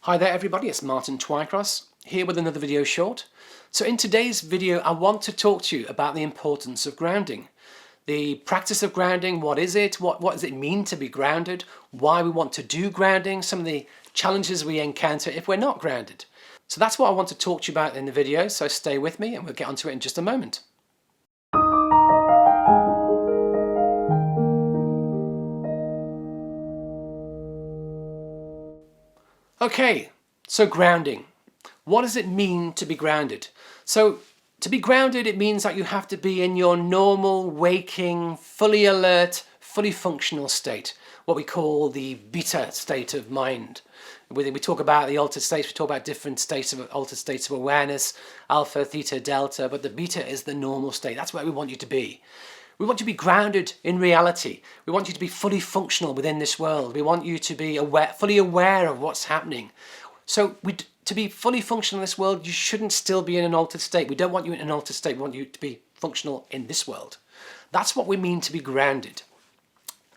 Hi there everybody, it's Martin Twycross here with another video short. So in today's video I want to talk to you about the importance of grounding. The practice of grounding, what is it, what does it mean to be grounded, why we want to do grounding, some of the challenges we encounter if we're not grounded. So that's what I want to talk to you about in the video, so stay with me and we'll get onto it in just a moment. Okay, so grounding. What does it mean to be grounded? So to be grounded, it means that you have to be in your normal, waking, fully alert, fully functional state, what we call the beta state of mind. We talk about the altered states, we talk about different states of altered states of awareness, alpha, theta, delta, but the beta is the normal state. That's where we want you to be. We want you to be grounded in reality. We want you to be fully functional within this world. We want you to be fully aware of what's happening. So to be fully functional in this world, you shouldn't still be in an altered state. We don't want you in an altered state. We want you to be functional in this world. That's what we mean to be grounded.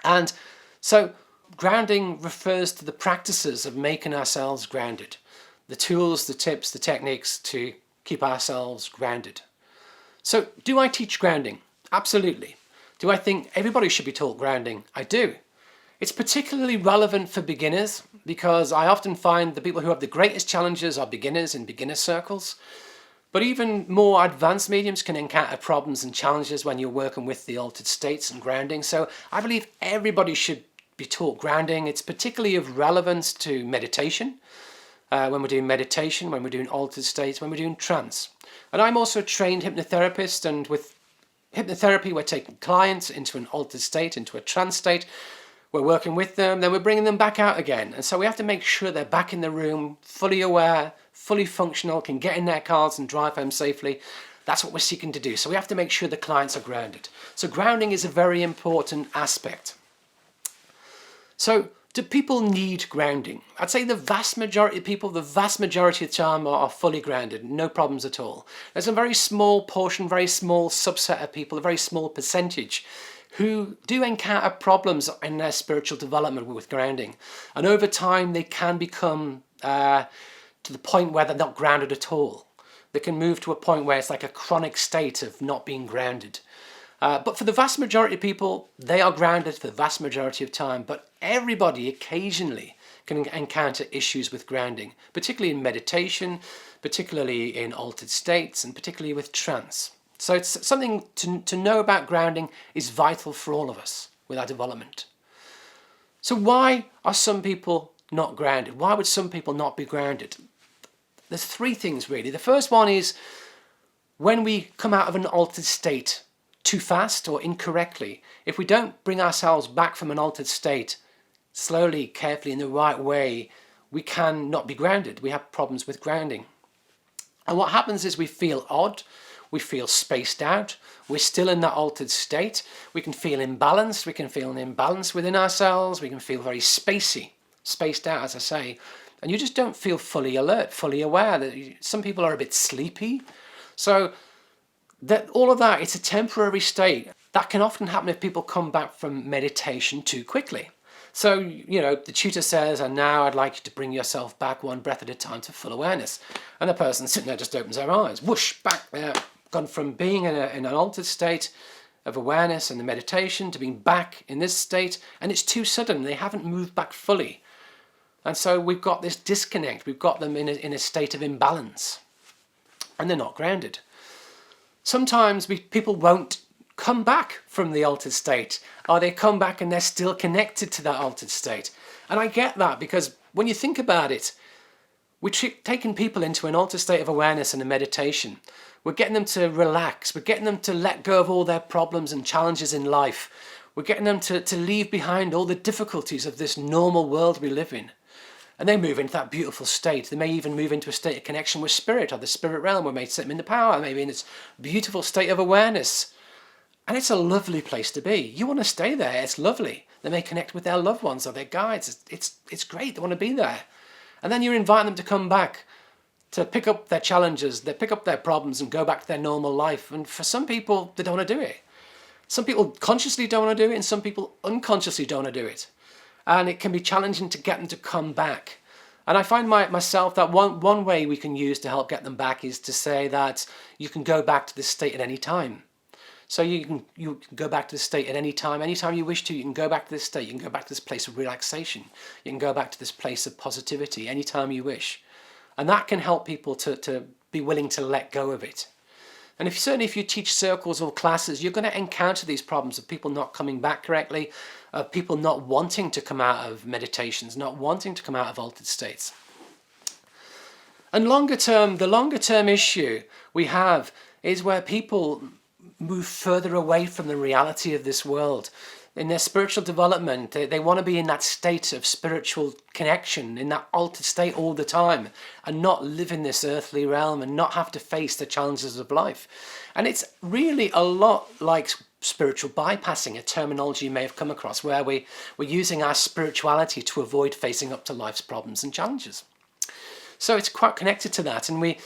And so grounding refers to the practices of making ourselves grounded. The tools, the tips, the techniques to keep ourselves grounded. So do I teach grounding? Absolutely. Do I think everybody should be taught grounding? I do. It's particularly relevant for beginners because I often find the people who have the greatest challenges are beginners in beginner circles. But even more advanced mediums can encounter problems and challenges when you're working with the altered states and grounding. So I believe everybody should be taught grounding. It's particularly of relevance to meditation, when we're doing meditation, when we're doing altered states, when we're doing trance. And I'm also a trained hypnotherapist, and with hypnotherapy, we're taking clients into an altered state, into a trance state. We're working with them, then we're bringing them back out again. And so we have to make sure they're back in the room, fully aware, fully functional, can get in their cars and drive home safely. That's what we're seeking to do. So we have to make sure the clients are grounded. So grounding is a very important aspect. So do people need grounding? I'd say the vast majority of people, the vast majority of the time are fully grounded, no problems at all. There's a very small portion, very small subset of people, a very small percentage who do encounter problems in their spiritual development with grounding. And over time they can become to the point where they're not grounded at all. They can move to a point where it's like a chronic state of not being grounded. But for the vast majority of people, they are grounded for the vast majority of time. But everybody occasionally can encounter issues with grounding, particularly in meditation, particularly in altered states, and particularly with trance. So it's something to know about grounding is vital for all of us with our development. So why are some people not grounded? Why would some people not be grounded? There's three things really. The first one is when we come out of an altered state too fast or incorrectly. If we don't bring ourselves back from an altered state slowly, carefully, in the right way, we can not be grounded. We have problems with grounding. And what happens is we feel odd, we feel spaced out, we're still in that altered state, we can feel imbalanced, we can feel an imbalance within ourselves, we can feel very spaced out, as I say, and you just don't feel fully alert, fully aware. Some people are a bit sleepy. So all of that, it's a temporary state. That can often happen if people come back from meditation too quickly. So, you know, the tutor says, and now I'd like you to bring yourself back one breath at a time to full awareness. And the person sitting there just opens their eyes, whoosh, back there, gone from being in an altered state of awareness and the meditation to being back in this state, and it's too sudden. They haven't moved back fully. And so we've got this disconnect. We've got them in a state of imbalance, and they're not grounded. Sometimes people won't come back from the altered state, or they come back and they're still connected to that altered state. And I get that, because when you think about it, we're taking people into an altered state of awareness and a meditation. We're getting them to relax. We're getting them to let go of all their problems and challenges in life. We're getting them to leave behind all the difficulties of this normal world we live in. And they move into that beautiful state. They may even move into a state of connection with spirit, or the spirit realm, where they set them in the power, maybe in this beautiful state of awareness. And it's a lovely place to be. You want to stay there. It's lovely. They may connect with their loved ones or their guides. It's great. They want to be there. And then you're inviting them to come back, to pick up their challenges, they pick up their problems and go back to their normal life. And for some people, they don't want to do it. Some people consciously don't want to do it, and some people unconsciously don't want to do it. And it can be challenging to get them to come back. And I find myself that one way we can use to help get them back is to say that you can go back to this state at any time. So you can go back to this state at any time. Anytime you wish to, you can go back to this state. You can go back to this place of relaxation. You can go back to this place of positivity anytime you wish. And that can help people to be willing to let go of it. And certainly if you teach circles or classes, you're going to encounter these problems of people not coming back correctly, of people not wanting to come out of meditations, not wanting to come out of altered states. And the longer term issue we have is where people move further away from the reality of this world. In their spiritual development, they want to be in that state of spiritual connection, in that altered state all the time, and not live in this earthly realm and not have to face the challenges of life. And it's really a lot like spiritual bypassing, a terminology you may have come across, where we're using our spirituality to avoid facing up to life's problems and challenges. So it's quite connected to that, and we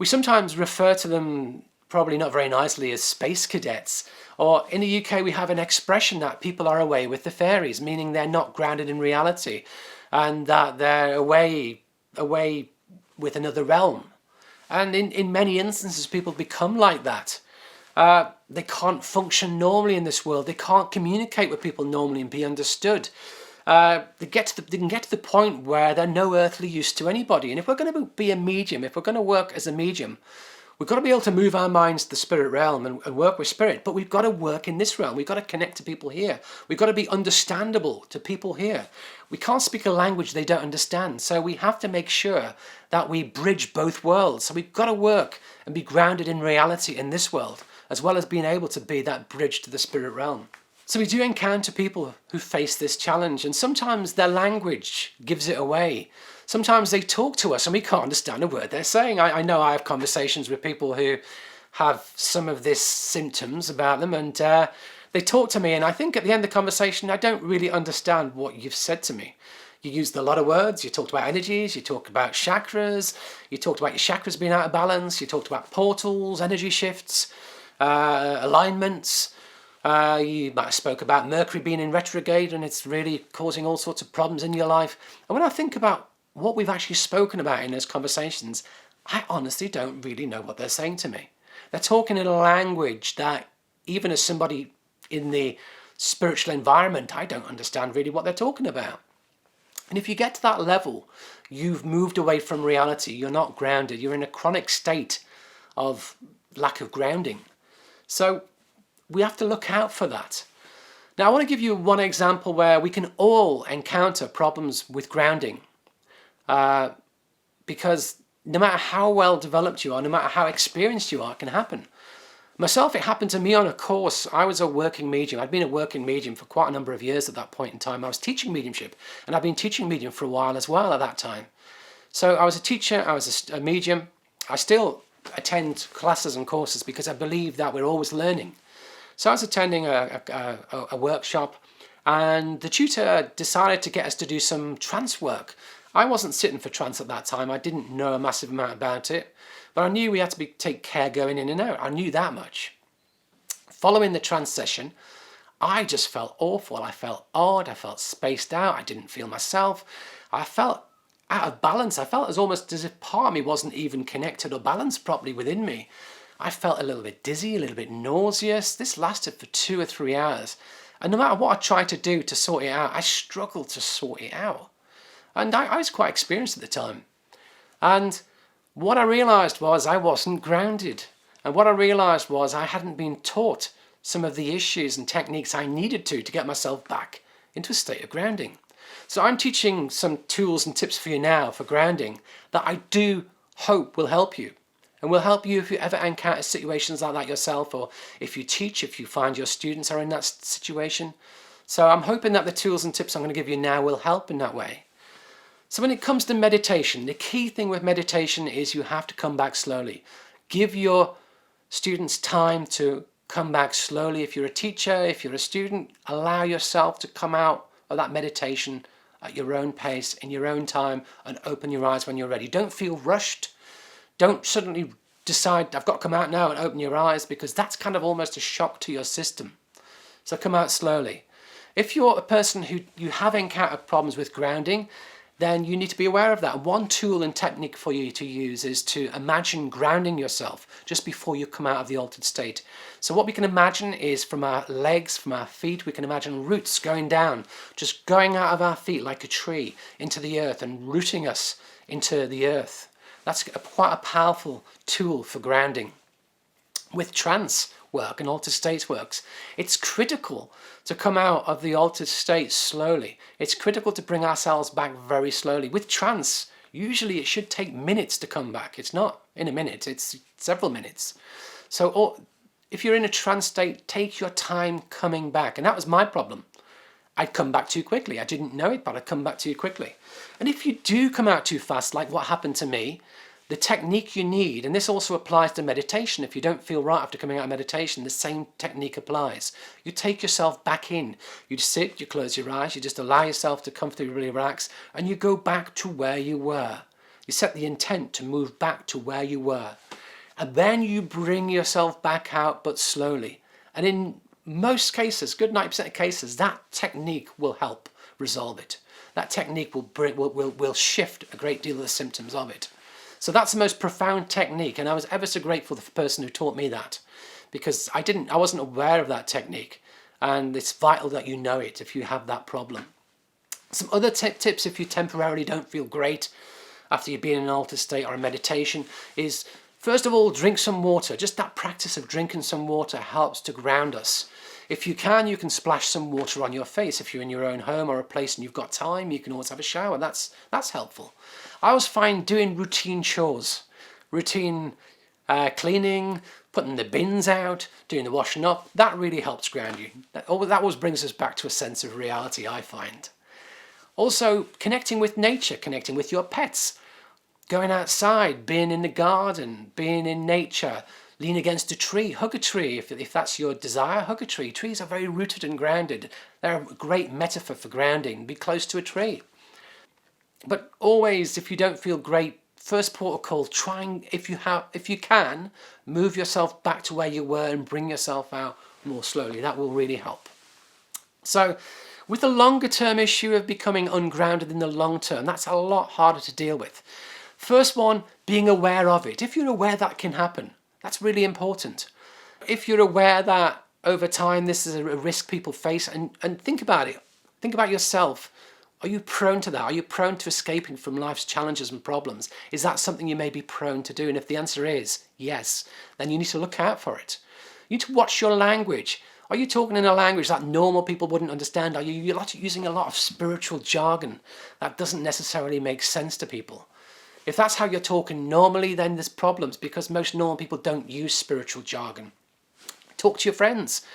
sometimes refer to them probably not very nicely as space cadets. Or in the UK we have an expression that people are away with the fairies, meaning they're not grounded in reality and that they're away with another realm. And in many instances people become like that. They can't function normally in this world. They can't communicate with people normally and be understood. They can get to the point where they're no earthly use to anybody. And if we're going to be a medium, if we're going to work as a medium, we've got to be able to move our minds to the spirit realm and work with spirit, but we've got to work in this realm. We've got to connect to people here. We've got to be understandable to people here. We can't speak a language they don't understand, so we have to make sure that we bridge both worlds. So we've got to work and be grounded in reality in this world, as well as being able to be that bridge to the spirit realm. So we do encounter people who face this challenge, and sometimes their language gives it away. Sometimes they talk to us and we can't understand a word they're saying. I know I have conversations with people who have some of these symptoms about them, and they talk to me, and I think at the end of the conversation I don't really understand what you've said to me. You used a lot of words, you talked about energies, you talked about chakras, you talked about your chakras being out of balance, you talked about portals, energy shifts, alignments. You might have spoke about Mercury being in retrograde and it's really causing all sorts of problems in your life. And when I think about what we've actually spoken about in those conversations, I honestly don't really know what they're saying to me. They're talking in a language that even as somebody in the spiritual environment, I don't understand really what they're talking about. And if you get to that level, you've moved away from reality. You're not grounded. You're in a chronic state of lack of grounding. So we have to look out for that. Now, I want to give you one example where we can all encounter problems with grounding. Because no matter how well developed you are, no matter how experienced you are, it can happen. Myself, it happened to me on a course. I was a working medium. I'd been a working medium for quite a number of years at that point in time. I was teaching mediumship, and I'd been teaching medium for a while as well at that time. So I was a teacher, I was a medium. I still attend classes and courses because I believe that we're always learning. So I was attending a workshop, and the tutor decided to get us to do some trance work. I wasn't sitting for trance at that time. I didn't know a massive amount about it, but I knew we had to take care going in and out. I knew that much. Following the trance session, I just felt awful. I felt odd. I felt spaced out. I didn't feel myself. I felt out of balance. I felt almost as if part of me wasn't even connected or balanced properly within me. I felt a little bit dizzy, a little bit nauseous. This lasted for 2 or 3 hours. And no matter what I tried to do to sort it out, I struggled to sort it out. And I was quite experienced at the time. And what I realised was I wasn't grounded. And what I realised was I hadn't been taught some of the issues and techniques I needed to get myself back into a state of grounding. So I'm teaching some tools and tips for you now for grounding that I do hope will help you. And will help you if you ever encounter situations like that yourself, or if you teach, if you find your students are in that situation. So I'm hoping that the tools and tips I'm going to give you now will help in that way. So when it comes to meditation, the key thing with meditation is you have to come back slowly. Give your students time to come back slowly. If you're a teacher, if you're a student, allow yourself to come out of that meditation at your own pace, in your own time, and open your eyes when you're ready. Don't feel rushed. Don't suddenly decide, I've got to come out now and open your eyes, because that's kind of almost a shock to your system. So come out slowly. If you're a person who you have encountered problems with grounding, then you need to be aware of that. One tool and technique for you to use is to imagine grounding yourself just before you come out of the altered state. So what we can imagine is from our legs, from our feet, we can imagine roots going down, just going out of our feet like a tree into the earth and rooting us into the earth. That's quite a powerful tool for grounding. With trance work and altered states works, it's critical to come out of the altered state slowly. It's critical to bring ourselves back very slowly. With trance, usually it should take minutes to come back. It's not in a minute, it's several minutes. So if you're in a trance state, take your time coming back. And that was my problem. I'd come back too quickly. I didn't know it, but I'd come back too quickly. And if you do come out too fast, like what happened to me, the technique you need, and this also applies to meditation, if you don't feel right after coming out of meditation, the same technique applies. You take yourself back in. You sit, you close your eyes, you just allow yourself to comfortably relax, and you go back to where you were. You set the intent to move back to where you were. And then you bring yourself back out, but slowly. And in most cases, good 90% of cases, that technique will help resolve it. That technique will shift a great deal of the symptoms of it. So that's the most profound technique, and I was ever so grateful for the person who taught me that, because I wasn't aware of that technique, and it's vital that you know it if you have that problem. Some other tips if you temporarily don't feel great after you've been in an altered state or a meditation is, first of all, drink some water. Just that practice of drinking some water helps to ground us. If you can splash some water on your face. If you're in your own home or a place and you've got time, you can always have a shower. That's helpful. I always find doing routine chores, routine cleaning, putting the bins out, doing the washing up, that really helps ground you. That always brings us back to a sense of reality, I find. Also, connecting with nature, connecting with your pets, going outside, being in the garden, being in nature, lean against a tree, hug a tree. If that's your desire, hug a tree. Trees are very rooted and grounded. They're a great metaphor for grounding. Be close to a tree. But always, if you don't feel great, first protocol, trying, if you can, move yourself back to where you were and bring yourself out more slowly. That will really help. So with the longer term issue of becoming ungrounded in the long term, that's a lot harder to deal with. First one, being aware of it. If you're aware that can happen, that's really important. If you're aware that over time this is a risk people face, and think about it. Think about yourself. Are you prone to that? Are you prone to escaping from life's challenges and problems? Is that something you may be prone to do? And if the answer is yes, then you need to look out for it. You need to watch your language. Are you talking in a language that normal people wouldn't understand? Are you using a lot of spiritual jargon that doesn't necessarily make sense to people? If that's how you're talking normally, then there's problems, because most normal people don't use spiritual jargon. Talk to your friends.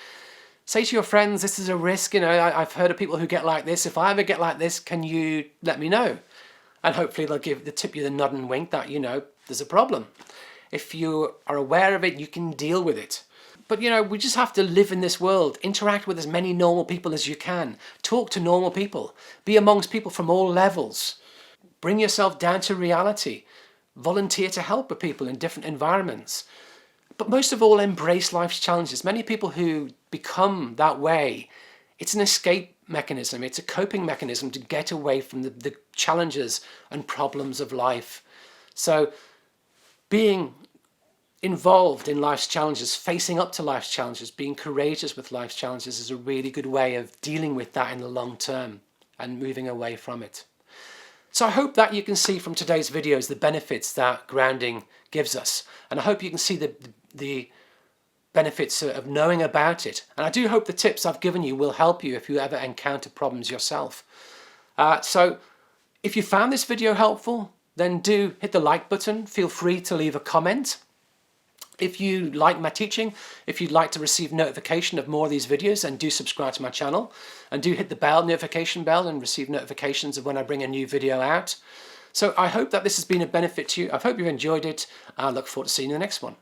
Say to your friends, this is a risk, I've heard of people who get like this. If I ever get like this, can you let me know? And hopefully they'll tip you the nod and wink that, there's a problem. If you are aware of it, you can deal with it. But, we just have to live in this world. Interact with as many normal people as you can. Talk to normal people. Be amongst people from all levels. Bring yourself down to reality. Volunteer to help with people in different environments. But most of all, embrace life's challenges. Many people who become that way, it's an escape mechanism. It's a coping mechanism to get away from the challenges and problems of life. So being involved in life's challenges, facing up to life's challenges, being courageous with life's challenges is a really good way of dealing with that in the long term and moving away from it. So I hope that you can see from today's videos the benefits that grounding gives us. And I hope you can see the benefits of knowing about it. And I do hope the tips I've given you will help you if you ever encounter problems yourself. So if you found this video helpful, then do hit the like button. Feel free to leave a comment. If you like my teaching, if you'd like to receive notification of more of these videos, then do subscribe to my channel and do hit the notification bell and receive notifications of when I bring a new video out. So I hope that this has been a benefit to you. I hope you've enjoyed it. I look forward to seeing you in the next one.